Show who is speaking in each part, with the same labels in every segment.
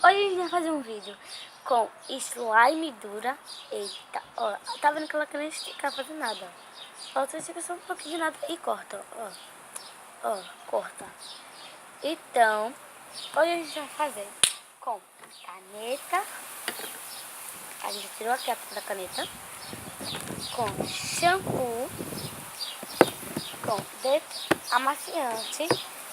Speaker 1: Hoje a gente vai fazer um vídeo com slime dura. Eita, ó, tá vendo que ela não estica fazer nada. Falta estica só um pouquinho de nada e corta, ó. Ó, corta. Então, hoje a gente vai fazer com caneta. A gente tirou aqui a da caneta. Com shampoo. Com amaciante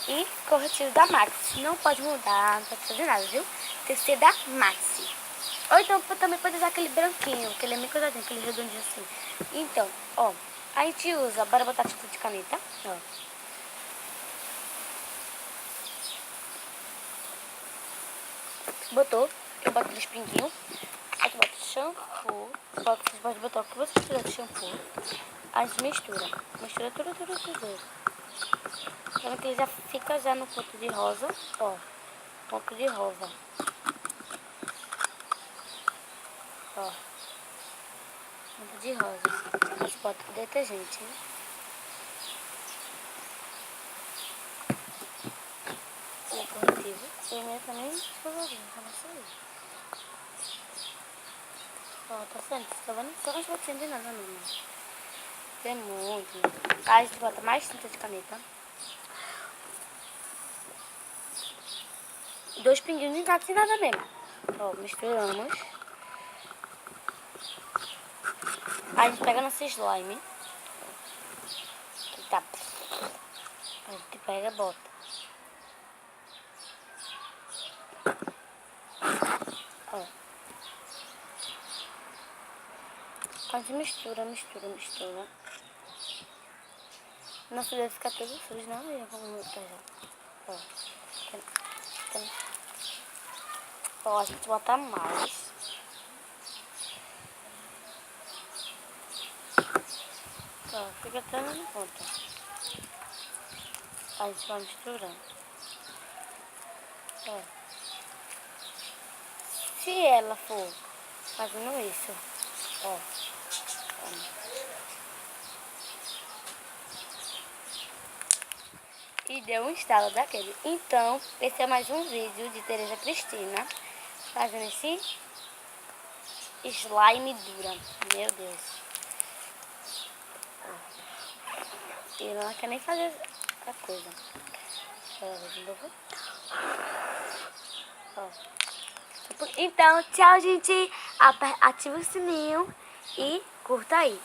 Speaker 1: e corretivo da Maxi. Não pode mudar, não pode fazer nada, viu? Tem que ser da Maxi. Ou então também pode usar aquele branquinho, que ele é meio coisadinho, aquele redondinho assim. Então, ó, a gente usa, bora botar tinta de caneta, ó. Botou, eu boto aquele pinguinho. Aí tu bota shampoo, vocês podem botar o que vocês quiserem de shampoo. A gente mistura tudo. Então que ele já fica já no ponto de rosa, ó, ponto de rosa, ó, ponto de rosa. A gente bota o detergente, né? O corretivo, e o meu também escovarinho, tá na saída. Ó, tá saindo, tá vendo? Só umas gotinhas de nada mesmo. Tem muito. Aí a gente bota mais tinta de caneta. 2 pinguinhos de nada, sem nada mesmo. Ó, misturamos. Aí a gente pega nosso slime. Que tá. A gente pega e bota. Ó. A gente mistura. Nossa, deve ficar todo sujo, não é? Vamos botar já. Ó. Ó, a gente bota mais. Ó, fica até na ponta. Aí a gente vai misturando. Ó. Se ela for fazendo isso, ó. E deu um estalo daquele. Então, esse é mais um vídeo de Tereza Cristina fazendo esse slime dura. Meu Deus. E ela não quer nem fazer a coisa. Ela vai de novo. Ó. Então, tchau, gente. Ativa o sininho e curta aí.